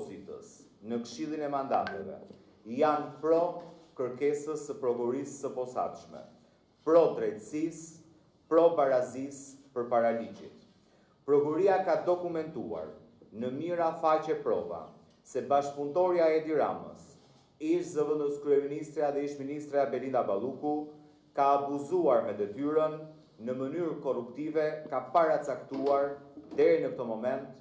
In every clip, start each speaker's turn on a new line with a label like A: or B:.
A: opozitës në Këshillin e Mandateve janë pro kërkesës së prokurisë së posaçme, pro drejtësisë, pro barazisë përpara ligjit. Prokuria ka dokumentuar në mira faqe prova se bashkëpunëtorja Edi Ramës, ish zëvendës kryeministra dhe ish ministra Belinda Balluku, ka abuzuar me detyrën në mënyrë korruptive, ka paracaktuar deri në këtë moment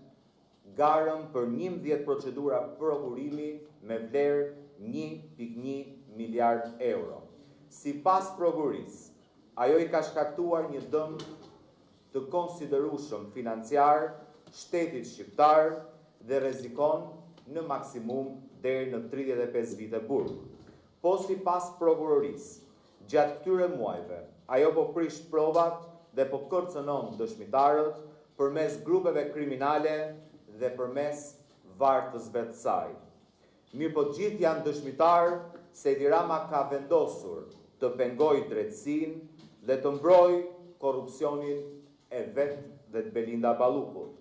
A: garën për 11 procedura prokurimi me vlerë 1.1 miliard euro. Sipas prokurisë, ajo i ka shkaktuar një dëm të konsiderueshëm financiar shtetit shqiptar dhe rrezikon në maksimum deri në 35 vite burg. Po sipas prokurorisë, gjatë këtyre muajve, ajo po prish provat dhe po kërcënon dëshmitarët përmes grupeve kriminale dhe përmes vartësve të saj. Mirë po gjithë janë dëshmitarë se Edi Rama ka vendosur të pengojë drejtësinë dhe të mbrojë korrupsionin e vetë dhe të Belinda Ballukut.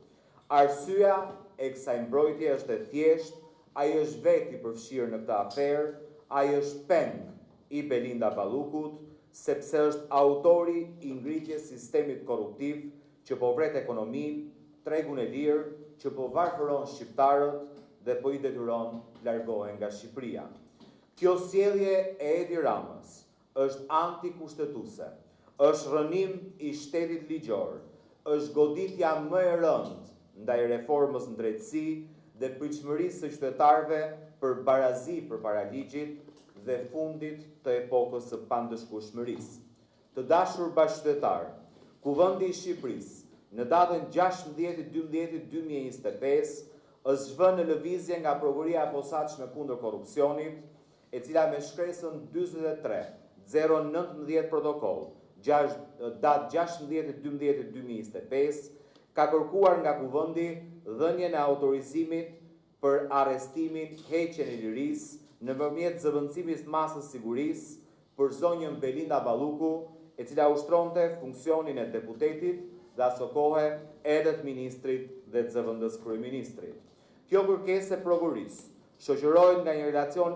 A: Arsyeja e kësaj mbrojtje është e thjeshtë, ai është vetë i përfshirë në këtë aferë, ai është peng i Belinda Ballukut, sepse është autori i ngritjes sistemit korruptiv që po vret ekonominë, tregun e lirë, që po varfëron shqiptarët dhe po i detyron largohen nga Shqipëria. Kjo sjellje e Edi Ramës është antikushtetuese, është rënim i shtetit ligjor, është goditja më e rëndë ndaj reformës në drejtësi dhe pritshmërisë së qytetarëve për barazi përpara ligjit dhe fundit të epokës së pandëshkueshmërisë. Të dashur bashkëqytetarë, Kuvendi i Shqipërisë në datën 16/12/2025 është zhvënë në lëvizje nga Prokuria e Posaçme kundër korrupsionit, e cila me shkresën 43/019 protokoll, datë 16/12/2025, ka kërkuar nga Kuvendi dhënien e autorizimit për arrestimin, heqjen e lirisë nëpërmjet zëvendësimit të masës sigurisë për zonjën Belinda Balluku, e cila ushtronte funksionin e deputetit dhe aso kohë edhe të ministrit dhe të zëvendës kryeministrit. Kjo kërkesë e prokurisë shoqërohet nga një relacion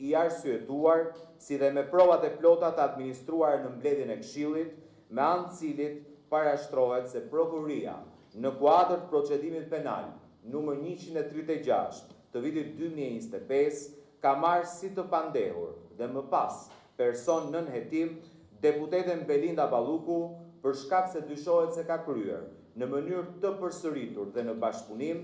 A: i arsyetuar, si dhe me provat e plota të administruar në mbledhjen e Këshillit, me anë të cilit parashtrohet se prokuria në kuadër të procedimit penal numër 136 të vitit 2025 ka marrë si të pandehur dhe më pas person nën hetim deputeten Belinda Balluku për shkak se dyshohet se ka kryer në mënyrë të përsëritur dhe në bashkëpunim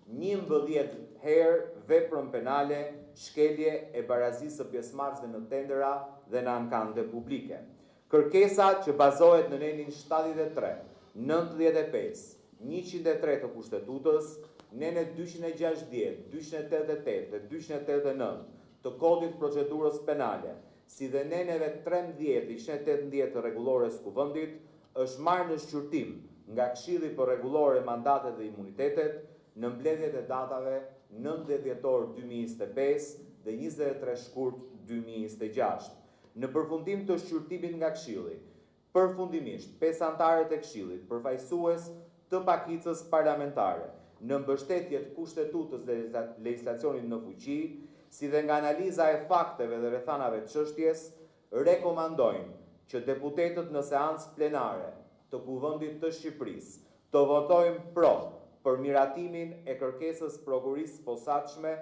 A: 11 herë veprën penale shkelje e barazisë së pjesëmarrësve në tendera dhe në ankande publike. Kërkesa që bazohet në nenin 73, 95, 103 të Kushtetutës, nene 260, 288 dhe 289 të Kodit Procedurës Penale, si dhe neneve 13 dhe 118 të rregullores Kuvendit, është marrë në shqyrtim nga Këshilli për Rregullore, Mandatet dhe Imunitetet në mbledhjet e datave 19 dhjetor 2025 dhe 23 shkurt 2026. Në përfundim të shqyrtimit nga Këshilli, përfundimisht 5 anëtarët e Këshillit, përfaqësues të pakicës parlamentare, në mbështetje të Kushtetutës dhe legjislacionit në fuqi, si dhe nga analiza e fakteve dhe rrethanave të çështjes, rekomandojnë që deputetët në seancë plenare të Kuvendit të Shqipërisë të votojnë pro për miratimin e kërkesës prokurisë posaçme,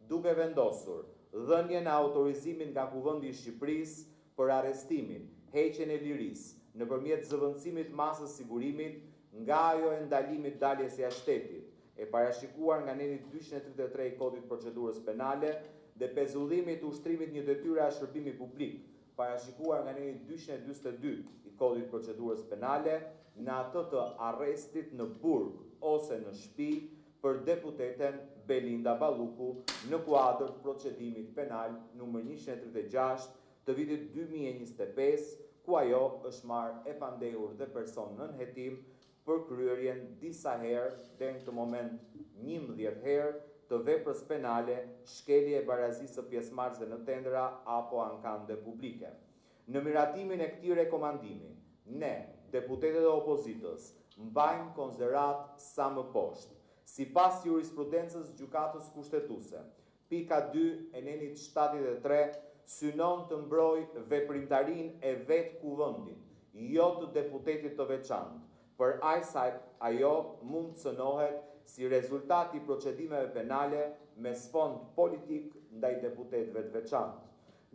A: duke vendosur dhënien e autorizimit nga Kuvendi i Shqipërisë për arrestimin, heqjen e lirisë nëpërmjet zëvendësimit masës sigurimit nga ajo e ndalimit daljes jashtë shtetit, e parashikuar nga neni 233 i Kodit Procedurës Penale dhe pezullimit të ushtrimit një detyre a shërbimi publik, parashikuar nga neni 242 i Kodit Procedurës Penale në atë të arrestit në burg ose në shtëpi për deputeten Belinda Balluku në kuadër të procedimit penal numër 136 të vitit 2025, ku ajo është marrë e pandehur dhe person nën hetim për kryerjen disa herë deri në këtë moment 11 herë të veprës penale shkelje e barazisë së pjesëmarrësve në tendera apo ankande publike. Në miratimin e këtij rekomandimi, ne, deputetët e opozitës, mbajmë konsiderat sa më poshtë Sipas jurisprudencës gjykatës kushtetuese, pika 2 e nenit 73 synon të mbroj veprimtarinë e vetë kuvendit, jo të deputetit të veçantë, për aq sa ajo mund të cënohet si rezultat i procedimeve penale me sfond politik ndaj deputetëve të veçantë.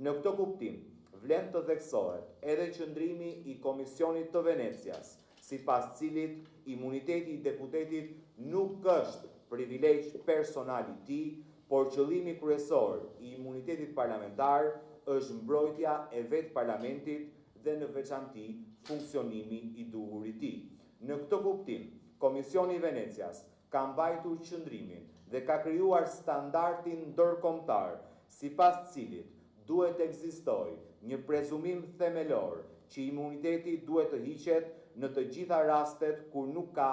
A: Në këtë kuptim, vlen të theksohet edhe qëndrimi i Komisionit të Venecias, sipas cilit imuniteti i deputetit nuk është privilegj personal i tij, por qëllimi kryesor i imunitetit parlamentar është mbrojtja e vetë parlamentit dhe në veçanti funksionimi i duhur i tij. Në këtë kuptim, Komisioni i Venecias ka mbajtur qëndrimin dhe ka krijuar standardin ndërkombëtar, sipas cilit duhet të ekzistojë një prezumim themelor që imuniteti duhet të hiqet në të gjitha rastet kur nuk ka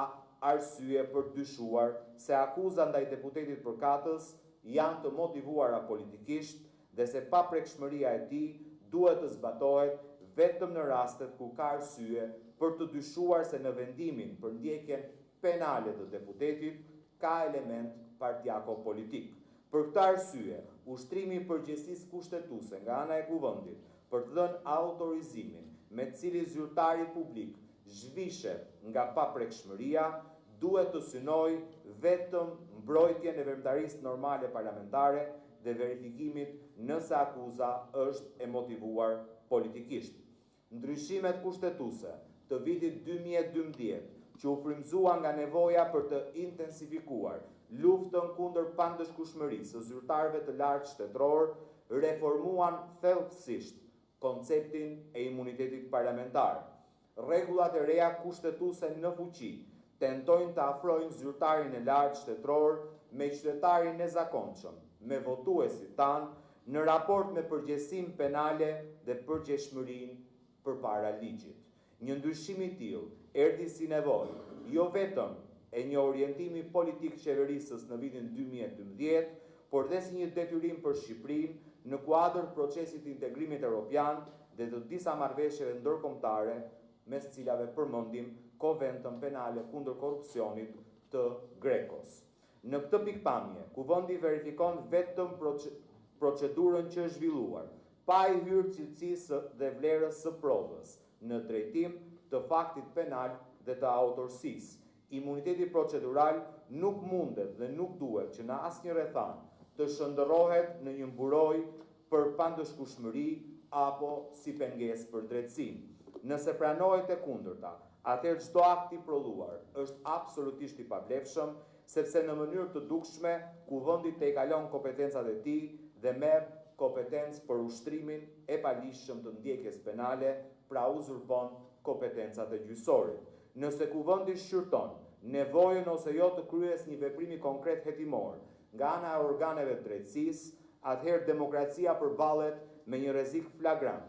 A: arsye për dyshuar se akuzat ndaj deputetit përkatës janë të motivuara politikisht dhe se paprekshmëria e tij duhet të zbatohet vetëm në rastet ku ka arsye për të dyshuar se në vendimin për ndjekjen penale të deputetit ka element partijako-politik. Për këtë arsye, ushtrimi i përgjegjësisë kushtetuese nga ana e kuvendit për të dhënë autorizimin me të cilin zyrtari publik zhvishet nga paprekshmëria duhet të synojë vetëm mbrojtjen e veprimtarisë normale parlamentare dhe verifikimit nëse akuza është e motivuar politikisht. Ndryshimet kushtetuese të vitit 2012 që u frymëzuan nga nevoja për të intensifikuar luftën kundër pandëshkueshmërisë së zyrtarëve të lartë shtetëror, reformuan thelbësisht konceptin e imunitetit parlamentar. Rregullat e reja kushtetuese në fuqi tentojnë të afrojnë zyrtarin e lartë shtetëror me qytetarin e zakonshëm, me votuesit tanë në raport me përgjegjësinë penale dhe përgjegjshmërinë përpara ligjit. Një ndryshim i tillë erdhi si nevojë, jo vetëm e një orientimi politik qeverisës në vitin 2012, por dhe si një detyrim për Shqipërinë në kuadër procesit të integrimit evropian dhe të disa marrëveshjeve ndërkombëtare, mes cilave përmendim Konventën Penale kundër korrupsionit të Grekos. Në këtë pikpamje, Kuvendi verifikon vetëm procedurën që është zhvilluar, pa i hyrë cilësisë dhe vlerës së provës në trajtim të faktit penal dhe të autorësisë. Imuniteti procedural nuk mundet dhe nuk duhet që në asnjë rrethant të shndërrohet në një mburojë për pandëshkueshmëri apo si pengesë për drejtësinë. Nëse pranohet e kundërta, atëherë çdo akt i prodhuar është absolutisht i pavlefshëm, sepse në mënyrë të dukshme Kuvendi tejkalon kompetencat e tij dhe merr kompetencë për ushtrimin e paligjshëm të ndjekjes penale, pra uzurpon kompetencat e gjyqësorit. Nëse Kuvendi shqyrton nevojën ose jo të kryes një veprimi konkret hetimor nga ana e organeve të drejtësisë, atëherë demokracia përballet me një rrezik flagrant